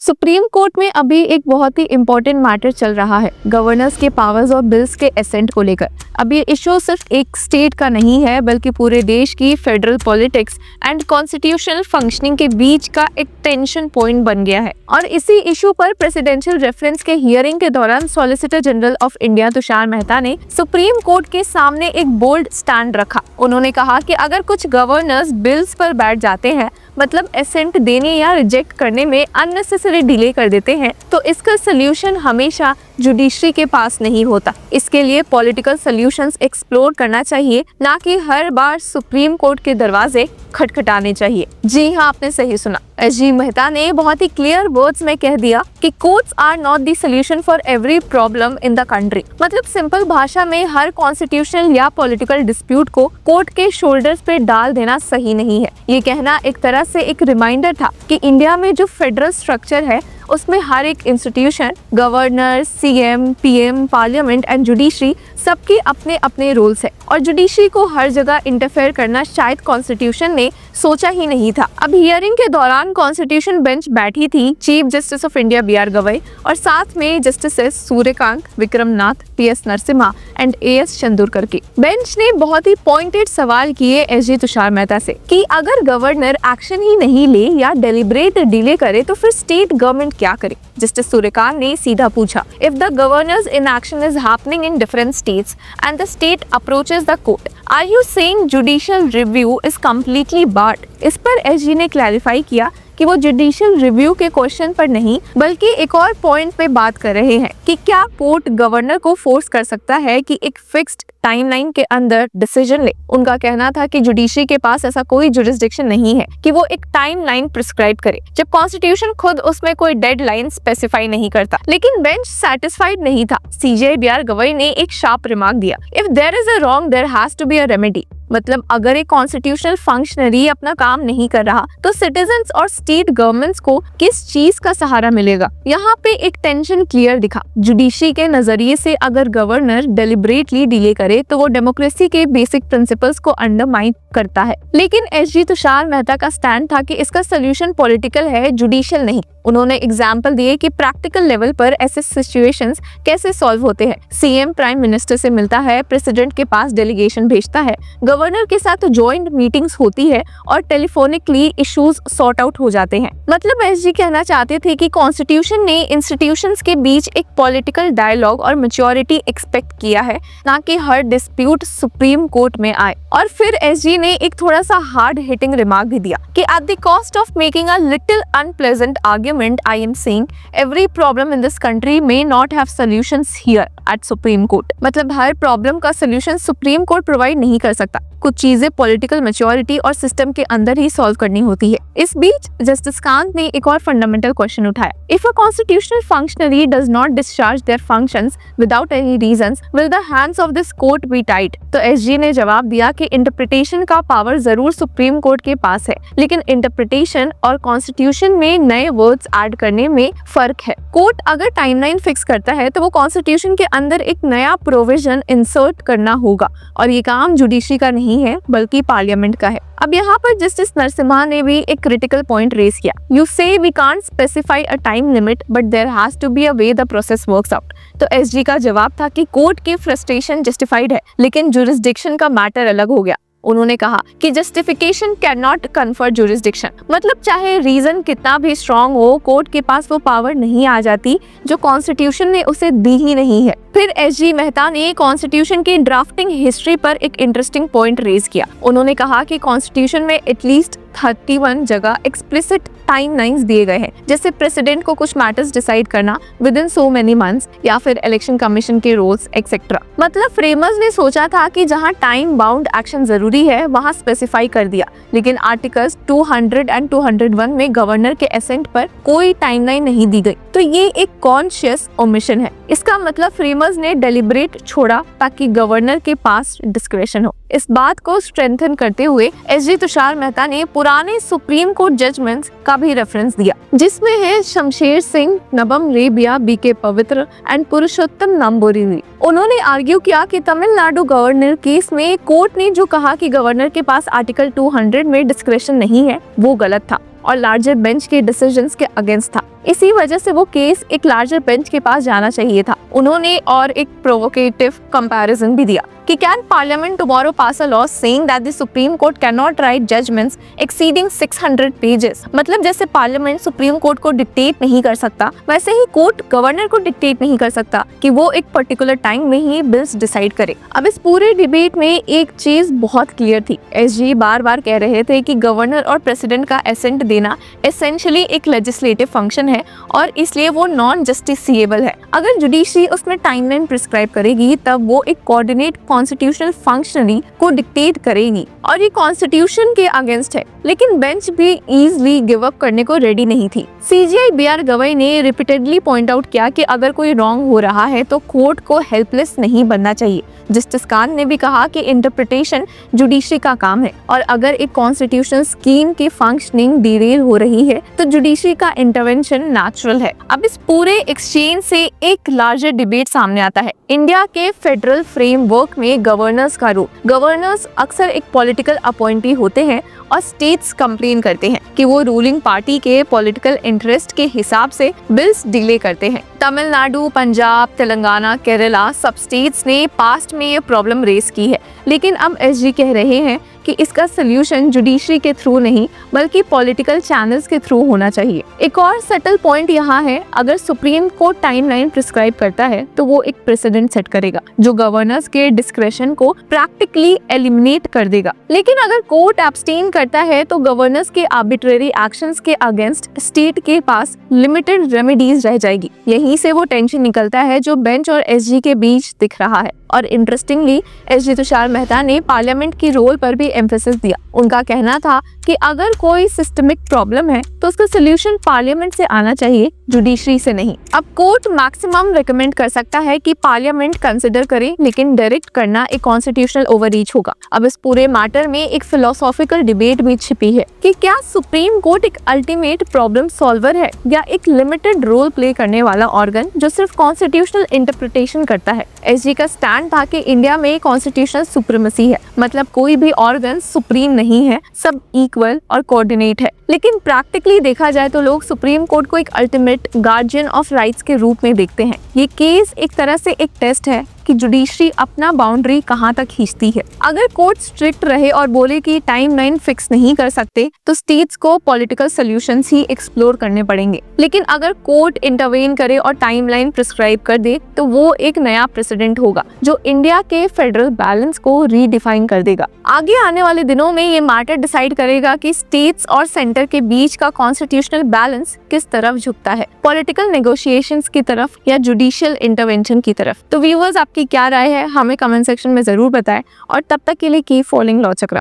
Supreme court में अभी एक बहुत ही इम्पोर्टेंट मैटर चल रहा है गवर्नर्स के पावर्स और बिल्स के एसेंट को लेकर। अब ये इशू सिर्फ एक स्टेट का नहीं है बल्कि पूरे देश की federal politics and constitutional functioning के बीच का एक टेंशन पॉइंट बन गया है। और इसी इशू पर प्रेसिडेंशियल रेफरेंस के हियरिंग के दौरान solicitor general of India Tushar Mehta ने सुप्रीम कोर्ट के सामने एक बोल्ड स्टैंड रखा। उन्होंने कहा कि अगर कुछ गवर्नर्स बिल्स पर बैठ जाते हैं, मतलब एसेंट देने या रिजेक्ट करने में अननेसेसरी डिले कर देते हैं, तो इसका सोल्यूशन हमेशा जुडिशरी के पास नहीं होता। इसके लिए पॉलिटिकल सॉल्यूशंस एक्सप्लोर करना चाहिए, ना कि हर बार सुप्रीम कोर्ट के दरवाजे खटखटाने चाहिए। जी हाँ, आपने सही सुना। एसजी मेहता ने बहुत ही क्लियर वर्ड्स में कह दिया कि courts are not the solution for every problem in the country. मतलब सिंपल भाषा में हर कॉन्स्टिट्यूशनल या पॉलिटिकल डिस्प्यूट को कोर्ट के शोल्डर्स पे डाल देना सही नहीं है। ये कहना एक तरह से एक रिमाइंडर था कि इंडिया में जो फेडरल स्ट्रक्चर है उसमें हर एक institution, governor, CM, PM, parliament and judiciary सबके अपने अपने रूल्स है और जुडिशरी को हर जगह इंटरफेयर करना शायद कॉन्स्टिट्यूशन ने सोचा ही नहीं था। अब हियरिंग के दौरान कॉन्स्टिट्यूशन बेंच बैठी थी chief justice of India B R. Gavai और साथ में justices Suryakant, Vikram Nath, P S. Narasimha and A S. Chandurkar की। बेंच ने बहुत ही पॉइंटेड सवाल किए एसजी तुषार मेहता से कि अगर गवर्नर एक्शन ही नहीं ले या डेलिब्रेट डिले करे तो फिर स्टेट गवर्नमेंट क्या करे। जस्टिस सूर्यकांत ने सीधा पूछा, if the governor's inaction is happening in different states and the state approaches the court, are you saying judicial review is completely barred. इस पर एसजी ने क्लैरिफाई किया कि वो जुडिशियल रिव्यू के क्वेश्चन पर नहीं बल्कि एक और पॉइंट पे बात कर रहे हैं कि क्या कोर्ट गवर्नर को फोर्स कर सकता है कि एक फिक्स्ड टाइमलाइन के अंदर डिसीजन ले। उनका कहना था कि जुडिशरी के पास ऐसा कोई जुरिस्डिक्शन नहीं है कि वो एक टाइमलाइन प्रिस्क्राइब करे, जब कॉन्स्टिट्यूशन खुद उसमें कोई डेडलाइन स्पेसिफाई नहीं करता। लेकिन बेंच सैटिस्फाइड नहीं था। सीजे बी.आर. गवई ने एक शार्प रिमार्क दिया, if there is a wrong there has to be a remedy. मतलब अगर एक कॉन्स्टिट्यूशनल फंक्शनरी अपना काम नहीं कर रहा तो सिटीजन्स और स्टेट गवर्नमेंट्स को किस चीज का सहारा मिलेगा। यहाँ पे एक टेंशन क्लियर दिखा। जुडिशरी के नजरिए से अगर गवर्नर डेलिब्रेटली डिले करे तो वो डेमोक्रेसी के बेसिक प्रिंसिपल्स को अंडरमाइन करता है। लेकिन एसजी तुषार मेहता का स्टैंड था कि इसका सोल्यूशन पॉलिटिकल है, जुडिशियल नहीं। उन्होंने एग्जाम्पल दिए कि प्रैक्टिकल लेवल पर ऐसे सिचुएशंस कैसे सॉल्व होते हैं। सीएम प्राइम मिनिस्टर से मिलता है, प्रेसिडेंट के पास डेलीगेशन भेजता है, गवर्नर के साथ जॉइंट मीटिंग्स होती है और टेलीफोनिकली इश्यूज सॉर्ट आउट हो जाते हैं। मतलब एसजी कहना चाहते थे कि कॉन्स्टिट्यूशन ने इंस्टीट्यूशंस के बीच एक पॉलिटिकल डायलॉग और मैच्योरिटी एक्सपेक्ट किया है, ना कि हर डिस्प्यूट सुप्रीम कोर्ट में आए। और फिर एसजी ने एक थोड़ा सा हार्ड हिटिंग रिमार्क भी दिया कि at the cost of making a little unpleasant argument, I am saying every problem in this country may not have solutions here eight supreme court. मतलब हर प्रॉब्लम का सॉल्यूशन सुप्रीम कोर्ट प्रोवाइड नहीं कर सकता। कुछ चीजें पॉलिटिकल मैच्योरिटी और system के अंदर ही सॉल्व करनी होती है। इस बीच जस्टिस कांत ने एक और फंडामेंटल क्वेश्चन उठाया, if a constitutional functionary does not discharge their functions without any reasons, will the hands of this court be tied. तो एसजी ने जवाब दिया कि इंटरप्रिटेशन का पावर जरूर सुप्रीम कोर्ट के पास है, लेकिन इंटरप्रिटेशन और कॉन्स्टिट्यूशन में नए वर्ड्स ऐड करने में फर्क है। कोर्ट अगर टाइमलाइन फिक्स करता है तो वो कॉन्स्टिट्यूशन के अंदर एक नया प्रोविजन इंसर्ट करना होगा और ये काम जुडिशरी का नहीं है बल्कि पार्लियामेंट का है। अब यहाँ पर जस्टिस नरसिम्हा ने भी एक क्रिटिकल पॉइंट रेज किया, you say we can't specify a time limit but there has to be a way the process works out. तो एसजी का जवाब था कि कोर्ट की फ्रस्ट्रेशन जस्टिफाइड है, लेकिन जुरिस्डिक्शन का मैटर अलग हो गया। उन्होंने कहा कि justification can not confer jurisdiction. मतलब चाहे रीजन कितना भी स्ट्रांग हो, कोर्ट के पास वो पावर नहीं आ जाती जो कॉन्स्टिट्यूशन ने उसे दी ही नहीं है। फिर एसजी मेहता ने कॉन्स्टिट्यूशन की ड्राफ्टिंग हिस्ट्री पर एक इंटरेस्टिंग पॉइंट रेज किया। उन्होंने कहा कि कॉन्स्टिट्यूशन में एटलीस्ट 31 जगह एक्सप्लिसिट टाइमलाइंस दिए गए हैं, जैसे प्रेसिडेंट को कुछ मैटर्स डिसाइड करना with in so many months या फिर इलेक्शन कमीशन के रोल्स एक्सेट्रा। मतलब फ्रेमर्स ने सोचा था कि जहां टाइम बाउंड एक्शन जरूरी है वहां स्पेसिफाई कर दिया, लेकिन आर्टिकल्स 200 एंड 201 में गवर्नर के एसेंट पर कोई टाइमलाइन नहीं दी गई। तो ये एक कॉन्शियस ओमिशन है। इसका मतलब फ्रेमर्स ने डेलिब्रेट छोड़ा ताकि गवर्नर के पास डिस्क्रेशन हो। इस बात को स्ट्रेंथन करते हुए एसजी तुषार मेहता ने पुराने सुप्रीम कोर्ट जजमेंट्स का भी रेफरेंस दिया, जिसमें है शमशेर सिंह, नबम रेबिया, बी.के. पवित्र एंड पुरुषोत्तम नंबोरिनी। उन्होंने आर्ग्यू किया कि तमिलनाडु गवर्नर केस में कोर्ट ने जो कहा कि गवर्नर के पास आर्टिकल 200 में डिस्क्रेशन नहीं है, वो गलत था। और लार्जर बेंच के डिसीजंस के अगेंस्ट था। इसी वजह से वो केस एक लार्जर बेंच के पास जाना चाहिए था। उन्होंने और एक प्रोवोकेटिव कंपैरिजन भी दिया कि can parliament tomorrow pass a law saying that the Supreme Court can not write judgments exceeding 600 pages. मतलब जैसे पार्लियामेंट सुप्रीम कोर्ट को डिक्टेट नहीं कर सकता, वैसे ही कोर्ट गवर्नर को डिक्टेट नहीं कर सकता कि वो एक पर्टिकुलर टाइम में ही बिल्स डिसाइड करे। अब इस पूरे डिबेट में एक चीज बहुत क्लियर थी, एसजी बार बार कह रहे थे कि गवर्नर और प्रेसिडेंट का एसेंट देना एसेंशियली एक लेजिस्लेटिव फंक्शन है और इसलिए वो नॉन जस्टिसिएबल है। अगर जुडिशरी उसमें टाइमलाइन प्रिस्क्राइब करेगी तब वो एक कोऑर्डिनेट कॉन्स्टिट्यूशनल फंक्शनरी को डिक्टेट करेगी और ये कॉन्स्टिट्यूशन के अगेंस्ट है। लेकिन बेंच भी इजीली गिव अप करने को रेडी नहीं थी। सीजीआई बीआर गवई ने रिपीटेडली पॉइंट आउट किया कि अगर कोई रॉन्ग हो रहा है तो कोर्ट को हेल्पलेस नहीं बनना चाहिए। जस्टिस कान ने भी कहा कि इंटरप्रिटेशन जुडिशरी का काम है और अगर एक कॉन्स्टिट्यूशनल स्कीम की फंक्शनिंग डिरेल हो रही है तो जुडिशरी का इंटरवेंशन नेचुरल है। अब इस पूरे एक्सचेंज से एक लार्जर डिबेट सामने आता है, इंडिया के फेडरल फ्रेमवर्क में गवर्नर्स का रोल। गवर्नर्स अक्सर एक पॉलिटिकल अपॉइंटी होते हैं और स्टेट्स कंप्लेन करते हैं कि वो रूलिंग पार्टी के पॉलिटिकल इंटरेस्ट के हिसाब से बिल्स डिले करते हैं। तमिलनाडु, पंजाब, तेलंगाना, केरला सब स्टेट्स ने पास्ट में ये प्रॉब्लम रेस की है, लेकिन अब एसजी कह रहे हैं कि इसका सोल्यूशन जुडिशरी के थ्रू नहीं बल्कि पॉलिटिकल चैनल्स के थ्रू होना चाहिए। एक और सटल पॉइंट यहाँ है, अगर सुप्रीम कोर्ट टाइमलाइन प्रिस्क्राइब करता है तो वो एक प्रेसिडेंट सेट करेगा जो गवर्नर्स के डिस्क्रेशन को प्रैक्टिकली एलिमिनेट कर देगा। लेकिन अगर कोर्ट एब्सटेन करता है तो गवर्नर्स के आर्बिट्रेरी एक्शंस के अगेंस्ट स्टेट के पास लिमिटेड रेमेडीज रह जाएगी। यहीं से वो टेंशन निकलता है जो बेंच और एसजी के बीच दिख रहा है। और इंटरेस्टिंगली एसजी तुषार मेहता ने पार्लियामेंट की रोल पर भी एम्फेसिस दिया। उनका कहना था कि अगर कोई सिस्टमिक प्रॉब्लम है तो उसका सोल्यूशन पार्लियामेंट से आना चाहिए, जुडिशरी से नहीं। अब कोर्ट मैक्सिमम रिकमेंड कर सकता है कि पार्लियामेंट कंसिडर करे, लेकिन डायरेक्ट करना एक कॉन्स्टिट्यूशनल ओवररीच होगा। अब इस पूरे मैटर में एक फिलोसॉफिकल डिबेट भी छिपी है कि क्या सुप्रीम कोर्ट एक अल्टीमेट प्रॉब्लम सॉल्वर है या एक लिमिटेड रोल प्ले करने वाला ऑर्गन जो सिर्फ कॉन्स्टिट्यूशनल इंटरप्रिटेशन करता है। एसजी का स्टैंड था कि इंडिया में कॉन्स्टिट्यूशनल सुप्रीमेसी है, मतलब कोई भी ऑर्गन सुप्रीम नहीं है, सब इक्वल और कोऑर्डिनेट है। लेकिन प्रैक्टिकली देखा जाए तो लोग सुप्रीम कोर्ट को एक अल्टीमेट गार्जियन ऑफ राइट्स के रूप में देखते हैं। ये केस एक तरह से एक टेस्ट है कि जुडिशरी अपना बाउंड्री कहां तक खींचती है। अगर कोर्ट स्ट्रिक्ट रहे और बोले कि टाइमलाइन फिक्स नहीं कर सकते तो स्टेट्स को पॉलिटिकल सॉल्यूशंस ही एक्सप्लोर करने पड़ेंगे। लेकिन अगर कोर्ट इंटरवेन करे और टाइमलाइन प्रिस्क्राइब कर दे तो वो एक नया प्रेसिडेंट होगा जो इंडिया के फेडरल बैलेंस को रीडिफाइन कर देगा। आगे आने वाले दिनों में ये मैटर डिसाइड करेगा कि स्टेट्स और सेंटर के बीच का कॉन्स्टिट्यूशनल बैलेंस किस तरफ झुकता है, पॉलिटिकल नेगोशिएशंस की तरफ या जुडिशियल इंटरवेंशन की तरफ। तो व्यूअर्स, आपकी क्या राय है हमें कमेंट सेक्शन में जरूर बताएं और तब तक के लिए कीप फॉलोइंग लॉ चक्र।